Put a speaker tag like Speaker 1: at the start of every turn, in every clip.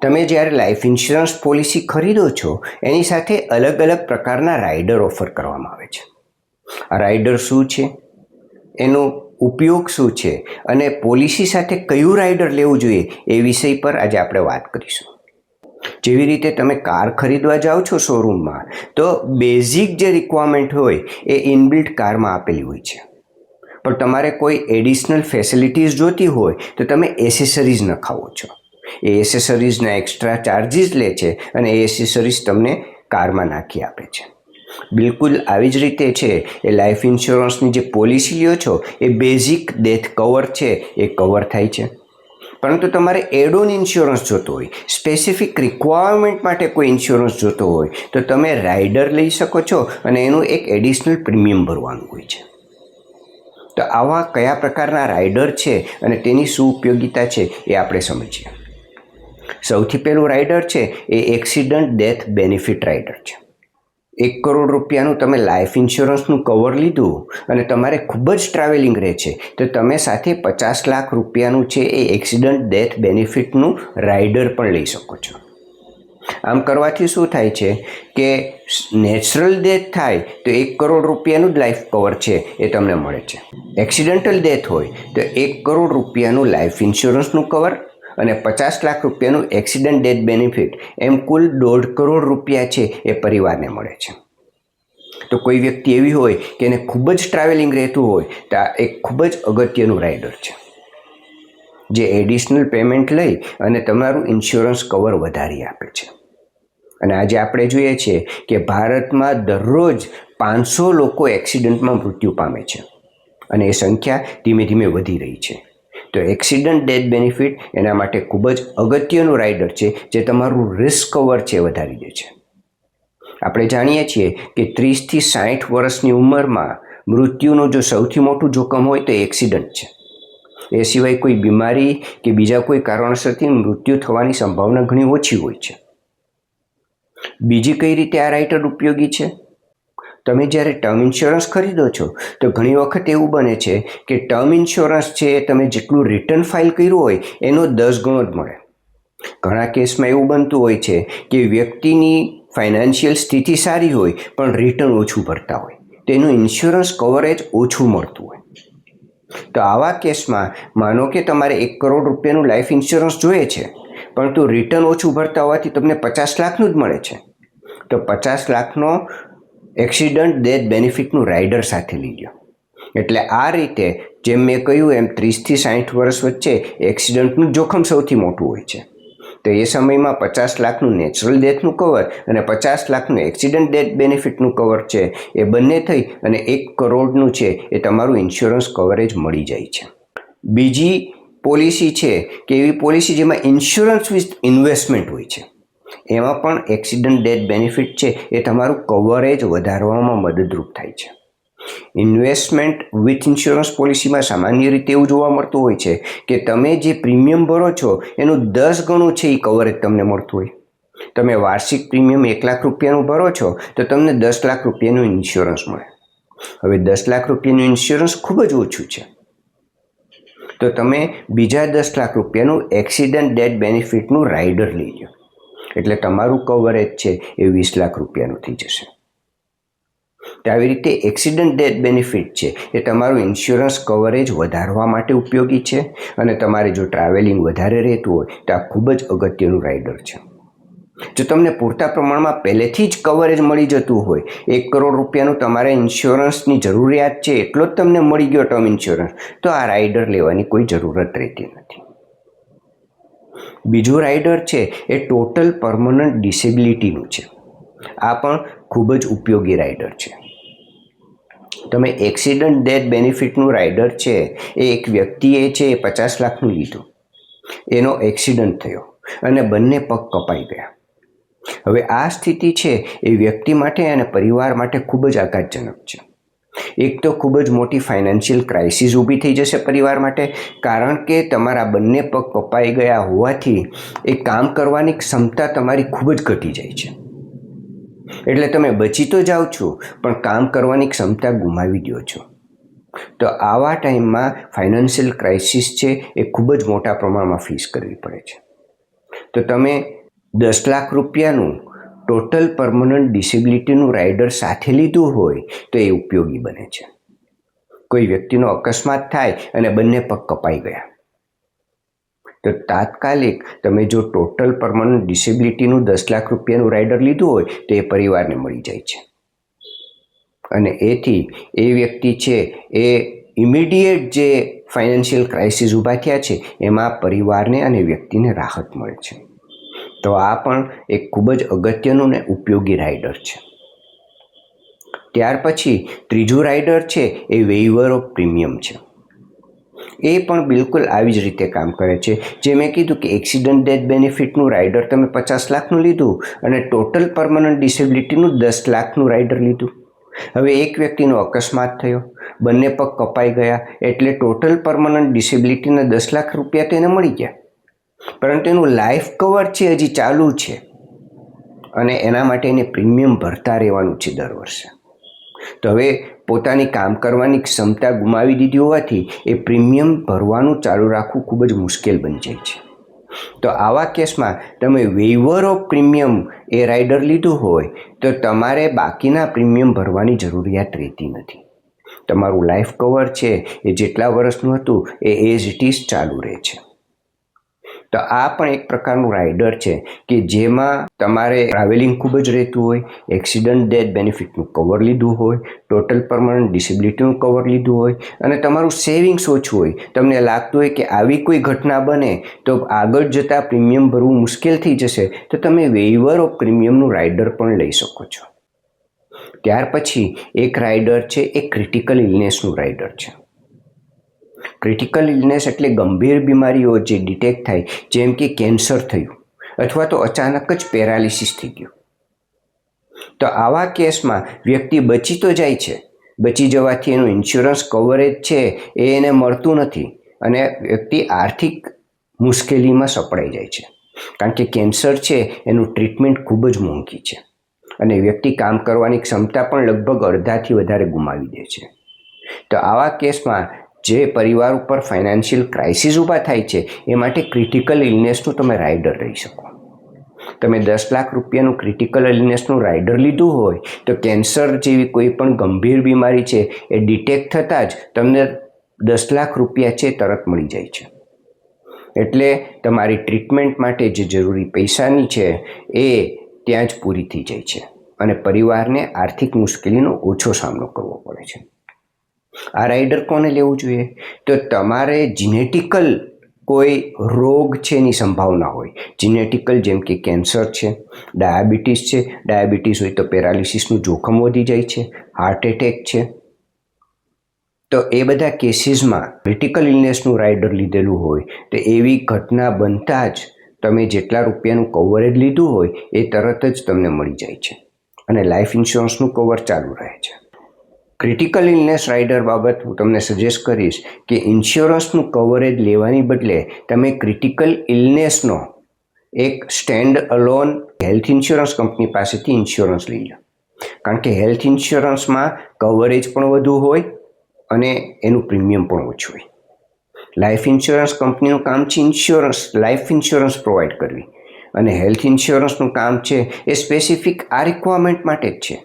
Speaker 1: તમે જ્યારે life insurance policy ખરીદો છો એની સાથે અલગ અલગ પ્રકારના રાઇડર ઓફર કરવામાં આવે છે. આ રાઇડર શું છે, એનો ઉપયોગ શું છે અને પોલિસી સાથે કયું રાઇડર લેવું જોઈએ એ વિષય પર આજે આપણે વાત કરીશું. જેવી રીતે તમે કાર ખરીદવા જાઓ છો શોરૂમમાં, તો બેઝિક જે રિક્વાયરમેન્ટ હોય એ ઇનબિલ્ટ કારમાં આપેલી હોય છે, પણ તમારે કોઈ એડિશનલ ફેસિલિટીઝ જોતી હોય તો તમે એસેસરીઝ નખાવો છો. એ એસેસરીઝના એક્સ્ટ્રા ચાર્જીસ લે છે અને એ એસેસરીઝ તમને કારમાં નાખી આપે છે. બિલકુલ આવી જ રીતે છે એ લાઈફ ઇન્સ્યોરન્સની જે પોલિસી લ્યો છો એ બેઝિક ડેથ કવર છે એ કવર થાય છે. પરંતુ તમારે એડ ઓન ઇન્સ્યોરન્સ જોતો હોય, સ્પેસિફિક રિક્વાયરમેન્ટ માટે કોઈ ઇન્સ્યોરન્સ જોતો હોય તો તમે રાઇડર લઈ શકો છો અને એનું એક એડિશનલ પ્રીમિયમ ભરવાનું હોય છે. તો આવા કયા પ્રકારના રાઇડર છે અને તેની શું ઉપયોગિતા છે એ આપણે સમજીએ. સૌથી પહેલું રાઇડર છે એ એક્સિડન્ટ ડેથ બેનિફિટ રાઇડર છે. 1 કરોડ રૂપિયાનું તમે લાઈફ ઇન્સ્યોરન્સનું કવર લીધું અને તમારે ખૂબ જ ટ્રાવેલિંગ રહે છે તો તમે સાથે 50 લાખ રૂપિયાનું છે એ એક્સિડન્ટ ડેથ બેનિફિટનું રાઇડર પણ લઈ શકો છો. આમ કરવાથી શું થાય છે કે નેચરલ ડેથ થાય તો 1 કરોડ રૂપિયાનું જ લાઈફ કવર છે એ તમને મળે છે. એક્સિડન્ટલ ડેથ હોય તો 1 કરોડ રૂપિયાનું લાઈફ ઇન્સ્યોરન્સનું કવર અને 50 લાખ રૂપિયાનું એક્સિડન્ટ ડેથ બેનિફિટ, એમ કુલ 1.5 કરોડ રૂપિયા છે એ પરિવારને મળે છે. તો કોઈ વ્યક્તિ એવી હોય કે એને ખૂબ જ ટ્રાવેલિંગ રહેતું હોય તો આ એક ખૂબ જ અગત્યનું રાઇડર છે, જે એડિશનલ પેમેન્ટ લઈ અને તમારું ઇન્સ્યોરન્સ કવર વધારી આપે છે. અને આજે આપણે જોઈએ છીએ કે ભારતમાં દરરોજ 500 લોકો એક્સિડન્ટમાં મૃત્યુ પામે છે અને એ સંખ્યા ધીમે ધીમે વધી રહી છે. તો એક્સિડન્ટ ડેથ બેનિફિટ એના માટે ખૂબ જ અગત્યનું રાઇડર છે, જે તમારું રિસ્ક કવર છે વધારી દે છે. આપણે જાણીએ છીએ કે 30 થી 60 વર્ષની ઉંમરમાં મૃત્યુનું જો સૌથી મોટું જોખમ હોય તો એક્સિડન્ટ છે. એ સિવાય કોઈ બીમારી કે બીજા કોઈ કારણસરથી મૃત્યુ થવાની સંભાવના ઘણી ઓછી હોય છે. બીજી કઈ રીતે આ રાઇડર ઉપયોગી છે? તમે જ્યારે ટર્મ ઇન્સ્યોરન્સ ખરીદો છો તો ઘણી વખત એવું બને છે કે ટર્મ ઇન્સ્યોરન્સ છે તમે જેટલું રિટર્ન ફાઇલ કર્યું હોય એનો 10 ગણો જ મળે. ઘણા કેસમાં એવું બનતું હોય છે કે વ્યક્તિની ફાઇનાન્શિયલ સ્થિતિ સારી હોય પણ રિટર્ન ઓછું ભરતા હોય, તેનું ઇન્સ્યોરન્સ કવરેજ ઓછું મળતું હોય. તો આવા કેસમાં માનો કે તમારે 1 કરોડ રૂપિયાનું લાઈફ ઇન્સ્યોરન્સ જોઈએ છે, પરંતુ રિટર્ન ઓછું ભરતા હોવાથી તમને 50 લાખનું જ મળે છે, તો 50 લાખનો એક્સિડન્ટ ડેથ બેનિફિટનું રાઇડર સાથે લઈ લો. એટલે આ રીતે જેમ મેં કહ્યું એમ 30 થી 60 વર્ષ વચ્ચે એક્સિડન્ટનું જોખમ સૌથી મોટું હોય છે. તો એ સમયમાં 50 લાખનું નેચરલ ડેથનું કવર અને 50 લાખનું એક્સિડન્ટ ડેથ બેનિફિટનું કવર છે એ બંને થઈ અને 1 કરોડનું છે એ તમારું ઇન્સ્યોરન્સ કવરેજ મળી જાય છે. બીજી પોલિસી છે કે એવી પોલિસી જેમાં ઇન્સ્યોરન્સ વિથ ઇન્વેસ્ટમેન્ટ હોય છે, એમાં પણ એક્સિડન્ટ ડેથ બેનિફિટ છે એ તમારું કવરેજ વધારવામાં મદદરૂપ થાય છે. ઇન્વેસ્ટમેન્ટ વિથ ઇન્સ્યોરન્સ પોલિસીમાં સામાન્ય રીતે એવું જોવા મળતું હોય છે કે તમે જે પ્રીમિયમ ભરો છો એનું 10 ગણું છે એ કવરેજ તમને મળતું હોય. તમે વાર્ષિક પ્રીમિયમ 1 લાખ રૂપિયાનું ભરો છો તો તમને 10 લાખ રૂપિયાનું ઇન્સ્યોરન્સ મળે. હવે 10 લાખ રૂપિયાનું ઇન્સ્યોરન્સ ખૂબ જ ઓછું છે, તો તમે બીજા 10 લાખ રૂપિયાનું એક્સિડન્ટ ડેથ બેનિફિટનું રાઇડર લઈ લો, એટલે તમારું કવરેજ છે એ 20 લાખ રૂપિયાનું થઈ જશે. તો આવી રીતે એક્સિડન્ટ ડેથ બેનિફિટ છે એ તમારું ઇન્સ્યોરન્સ કવરેજ વધારવા માટે ઉપયોગી છે અને તમારે જો ટ્રાવેલિંગ વધારે રહેતું હોય તો આ ખૂબ જ અગત્યનું રાઇડર છે. જો તમને પૂરતા પ્રમાણમાં પહેલેથી જ કવરેજ મળી જતું હોય, 1 કરોડ રૂપિયાનું તમારે ઇન્સ્યોરન્સની જરૂરિયાત છે એટલો જ તમને મળી ગયો ટર્મ ઇન્સ્યોરન્સ, તો આ રાઇડર લેવાની કોઈ જરૂરત રહેતી નથી. બીજું રાઇડર છે એ ટોટલ પરમનન્ટ ડિસેબિલિટીનું છે. આ પણ ખૂબ જ ઉપયોગી રાઇડર છે. તમે એક્સિડન્ટ ડેથ બેનિફિટનું રાઇડર છે એ એક વ્યક્તિએ છે એ 50 લાખનું લીધું, એનો એક્સિડન્ટ થયો અને બંને પગ કપાઈ ગયા. હવે આ સ્થિતિ છે એ વ્યક્તિ માટે અને પરિવાર માટે ખૂબ જ આઘાતજનક છે. એક તો ખૂબ જ મોટી ફાઇનાન્શિયલ ક્રાઇસિસ ઊભી થઈ જશે પરિવાર માટે, કારણ કે તમારા બંને પગ કપાઈ ગયા હોવાથી એ કામ કરવાની ક્ષમતા તમારી ખૂબ જ ઘટી જાય છે. એટલે તમે બચી તો જાઓ છો પણ કામ કરવાની ક્ષમતા ગુમાવી દો છો. તો આવા ટાઈમમાં ફાઇનાન્શિયલ ક્રાઇસિસ છે એ ખૂબ જ મોટા પ્રમાણમાં ફેસ કરવી પડે છે. તો તમે 10 લાખ રૂપિયાનું ટોટલ પરમનન્ટ ડિસેબિલિટીનું રાઇડર સાથે લીધું હોય તો એ ઉપયોગી બને છે. કોઈ વ્યક્તિનો અકસ્માત થાય અને બંને પગ કપાઈ ગયા તો તાત્કાલિક તમે જો ટોટલ પરમનન્ટ ડિસેબિલિટીનું 10 લાખ રૂપિયાનું રાઇડર લીધું હોય તો એ પરિવારને મળી જાય છે. અને એથી એ વ્યક્તિ છે એ ઇમિડિયેટ જે ફાઇનાન્શિયલ ક્રાઇસિસ ઊભા થયા છે એમાં પરિવારને અને વ્યક્તિને રાહત મળે છે. તો આ પણ એક ખૂબ જ અગત્યનું ને ઉપયોગી રાઇડર છે. ત્યાર પછી ત્રીજું રાઇડર છે એ વેઇવર ઓફ પ્રીમિયમ છે. એ પણ બિલકુલ આવી જ રીતે કામ કરે છે. જે મેં કીધું કે એક્સિડન્ટ ડેથ બેનિફિટનું રાઇડર તમે 50 લાખનું લીધું અને ટોટલ પરમનન્ટ ડિસેબિલિટીનું 10 લાખનું રાઇડર લીધું. હવે એક વ્યક્તિનો અકસ્માત થયો, બંને પગ કપાઈ ગયા એટલે ટોટલ પરમનન્ટ ડિસેબિલિટીના 10 લાખ રૂપિયા તો એને મળી ગયા, પરંતુ એનું લાઈફ કવર છે હજી ચાલુ છે અને એના માટે એને પ્રીમિયમ ભરતા રહેવાનું છે દર વર્ષે. તો હવે પોતાની કામ કરવાની ક્ષમતા ગુમાવી દીધી હોવાથી એ પ્રીમિયમ ભરવાનું ચાલુ રાખવું ખૂબ જ મુશ્કેલ બની જાય છે. તો આવા કેસમાં તમે વેઇવર ઓફ પ્રીમિયમ એ રાઇડર લીધું હોય તો તમારે બાકીના પ્રીમિયમ ભરવાની જરૂરિયાત રહેતી નથી. તમારું લાઈફ કવર છે એ જેટલા વર્ષનું હતું એ એઝ ઇટ ઇઝ ચાલુ રહે છે. તો આ પણ એક પ્રકારનું રાઇડર છે કે જેમાં તમારે ટ્રાવેલિંગ ખૂબ જ રહેતું હોય, એક્સિડન્ટ ડેથ બેનિફિટનું કવર લીધું હોય, ટોટલ પરમનન્ટ ડિસેબિલિટીનું કવર લીધું હોય અને તમારું સેવિંગ્સ ઓછું હોય. તમને લાગતું હોય કે આવી કોઈ ઘટના બને તો આગળ જતાં પ્રીમિયમ ભરવું મુશ્કેલ થઈ જશે તો તમે વેઇવર ઓફ પ્રીમિયમનું રાઇડર પણ લઈ શકો છો. ત્યાર પછી એક રાઇડર છે એ ક્રિટિકલ ઇલનેસનું રાઇડર છે. ક્રિટિકલ ઇલનેસ એટલે ગંભીર બીમારીઓ જે ડિટેક્ટ થાય, જેમ કે કેન્સર થયું અથવા તો અચાનક જ પેરાલિસિસ થઈ ગયું. તો આવા કેસમાં વ્યક્તિ બચી તો જાય છે, બચી જવાથી એનું ઇન્સ્યોરન્સ કવરેજ છે એ એને મળતું નથી અને વ્યક્તિ આર્થિક મુશ્કેલીમાં સપડાઈ જાય છે. કારણ કે કેન્સર છે એનું ટ્રીટમેન્ટ ખૂબ જ મોંઘી છે અને વ્યક્તિ કામ કરવાની ક્ષમતા પણ લગભગ અડધાથી વધારે ગુમાવી દે છે. તો આવા કેસમાં જે પરિવાર ઉપર ફાઇનાન્શિયલ ક્રાઇસિસ ઊભા થાય છે એ માટે ક્રિટિકલ ઇલનેસનું તમે રાઇડર લઈ શકો. તમે 10 લાખ રૂપિયાનું ક્રિટિકલ ઇલનેસનું રાઇડર લીધું હોય તો કેન્સર જેવી કોઈ પણ ગંભીર બીમારી છે એ ડિટેક્ટ થતાં જ તમને 10 લાખ રૂપિયા છે તરત મળી જાય છે. એટલે તમારી ટ્રીટમેન્ટ માટે જે જરૂરી પૈસાની છે એ ત્યાં જ પૂરી થઈ જાય છે અને પરિવારને આર્થિક મુશ્કેલીનો ઓછો સામનો કરવો પડે છે. આ રાઇડર કોને લેવું જોઈએ? તો તમારે જીનેટિકલ કોઈ રોગ છે એની સંભાવના હોય, જીનેટિકલ જેમ કે કેન્સર છે, ડાયાબિટીસ છે, ડાયાબિટીસ હોય તો પેરાલિસિસનું જોખમ વધી જાય છે, હાર્ટ એટેક છે. તો એ બધા કેસીસમાં ક્રિટિકલ ઇલનેસનું રાઇડર લીધેલું હોય તો એવી ઘટના બનતા જ તમે જેટલા રૂપિયાનું કવરેજ લીધું હોય એ તરત જ તમને મળી જાય છે અને લાઈફ ઇન્સ્યોરન્સનું કવર ચાલુ રહે છે. ક્રિટિકલ ઇલનેસ રાઇડર બાબત હું તમને સજેસ્ટ કરીશ કે ઇન્સ્યોરન્સનું કવરેજ લેવાની બદલે તમે ક્રિટિકલ ઇલનેસનો એક stand alone health insurance company પાસેથી ઇન્સ્યોરન્સ લઈ લો. કારણ કે હેલ્થ ઇન્સ્યોરન્સમાં કવરેજ પણ વધુ હોય અને એનું પ્રીમિયમ પણ ઓછું હોય. લાઈફ ઇન્સ્યોરન્સ કંપનીનું કામ છે લાઈફ ઇન્સ્યોરન્સ પ્રોવાઈડ કરવી અને હેલ્થ ઇન્સ્યોરન્સનું કામ છે એ સ્પેસિફિક આ રિક્વાયરમેન્ટ માટે જ છે.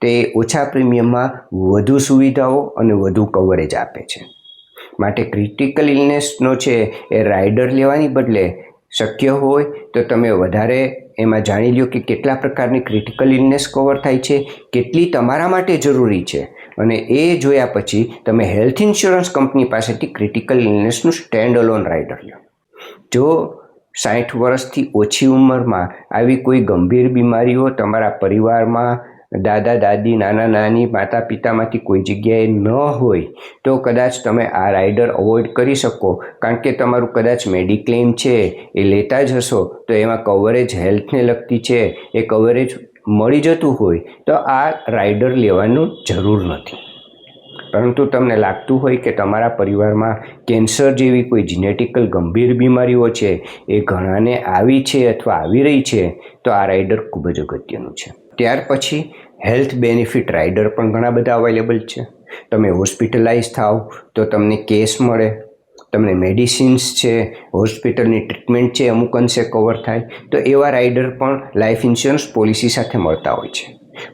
Speaker 1: તે ઓછા પ્રીમિયમમાં વધુ સુવિધાઓ અને વધુ કવરેજ આપે છે. માટે ક્રિટિકલ ઇલનેસનો છે એ રાઇડર લેવાની બદલે શક્ય હોય તો તમે વધારે એમાં જાણી લો કે કેટલા પ્રકારની ક્રિટિકલ ઇલનેસ કવર થાય છે, કેટલી તમારા માટે જરૂરી છે અને એ જોયા પછી તમે હેલ્થ ઇન્સ્યોરન્સ કંપની પાસેથી ક્રિટિકલ ઇલનેસનું સ્ટેન્ડ અલોન રાઇડર લો. જો 60 વર્ષથી ઓછી ઉંમરમાં આવી કોઈ ગંભીર બીમારીઓ તમારા પરિવારમાં દાદા દાદી, નાના નાની, માતા પિતામાંથી કોઈ જગ્યાએ ન હોય તો કદાચ તમે આ રાઇડર અવોઇડ કરી શકો. કારણ કે તમારું કદાચ મેડિક્લેમ છે એ લેતા જ હશો તો એમાં કવરેજ હેલ્થને લગતી છે એ કવરેજ મળી જતું હોય તો આ રાઇડર લેવાનું જરૂર નથી. પરંતુ તમને લાગતું હોય કે તમારા પરિવારમાં કેન્સર જેવી કોઈ જીનેટિકલ ગંભીર બીમારીઓ છે એ ઘણાને આવી છે અથવા આવી રહી છે તો આ રાઇડર ખૂબ જ અગત્યનું છે. ત્યાર પછી હેલ્થ બેનિફિટ રાઇડર પણ ઘણા બધા અવેલેબલ છે. તમે હોસ્પિટલાઇઝ થાવ તો તમને કેશ મળે, તમને મેડિસિન્સ છે, હોસ્પિટલની ટ્રીટમેન્ટ છે, અમુક અંશે કવર થાય, તો એવા રાઇડર પણ લાઈફ ઇન્સ્યોરન્સ પોલિસી સાથે મળતા હોય છે.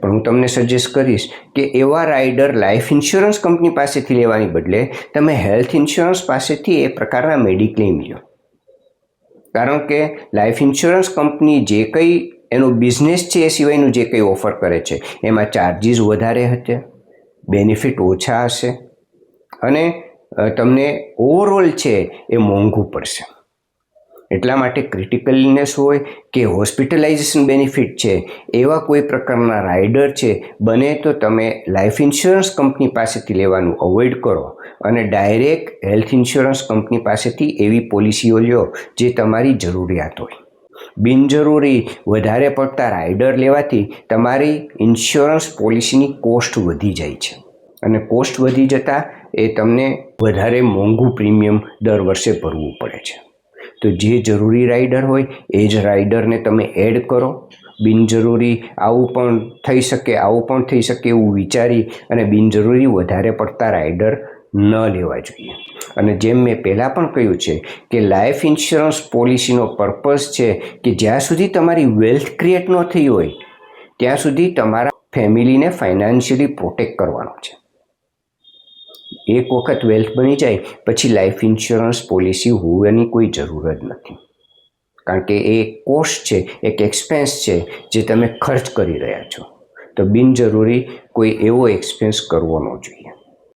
Speaker 1: પણ હું તમને સજેસ્ટ કરીશ કે એવા રાઇડર લાઈફ ઇન્સ્યોરન્સ કંપની પાસેથી લેવાની બદલે તમે હેલ્થ ઇન્સ્યોરન્સ પાસેથી એ પ્રકારના મેડિક્લેમ લો. કારણ કે લાઈફ ઇન્સ્યોરન્સ કંપની જે કંઈ એનો બિઝનેસ છે એ સિવાયનું જે કંઈ ઓફર કરે છે એમાં ચાર્જિસ વધારે હશે, બેનિફિટ ઓછા હશે અને તમને ઓવરઓલ છે એ મોંઘું પડશે. એટલા માટે ક્રિટિકલ ઇલનેસ હોય કે હોસ્પિટલાઇઝેશન બેનિફિટ છે એવા કોઈ પ્રકારના રાઇડર છે બને તો તમે લાઈફ ઇન્સ્યોરન્સ કંપની પાસેથી લેવાનું અવોઇડ કરો અને ડાયરેક્ટ હેલ્થ ઇન્સ્યોરન્સ કંપની પાસેથી એવી પોલિસીઓ લો જે તમારી જરૂરિયાત હોય. બિનજરૂરી વધારે પડતા રાઇડર લેવાથી તમારી ઇન્સ્યોરન્સ પોલિસીની કોસ્ટ વધી જાય છે અને કોસ્ટ વધી જતાં એ તમને વધારે મોંઘું પ્રીમિયમ દર વર્ષે ભરવું પડે છે. તો જે જરૂરી રાઇડર હોય એ જ રાઇડરને તમે એડ કરો. બિનજરૂરી આવું પણ થઈ શકે એવું વિચારી અને બિનજરૂરી વધારે પડતા રાઇડર ન લેવા જોઈએ. અને જેમ મેં પહેલાં પણ કહ્યું છે કે લાઈફ ઇન્સ્યોરન્સ પોલિસીનો પર્પઝ છે કે જ્યાં સુધી તમારી વેલ્થ ક્રિએટ ન થઈ હોય ત્યાં સુધી તમારા ફેમિલીને ફાઇનાન્શિયલી પ્રોટેક્ટ કરવાનો છે. એક વખત વેલ્થ બની જાય પછી લાઈફ ઇન્સ્યોરન્સ પોલિસી હોવાની કોઈ જરૂર જ નથી. કારણ કે એ કોસ્ટ છે, એક એક્સપેન્સ છે જે તમે ખર્ચ કરી રહ્યા છો. તો બિનજરૂરી કોઈ એવો એક્સપેન્સ કરવો ન જોઈએ.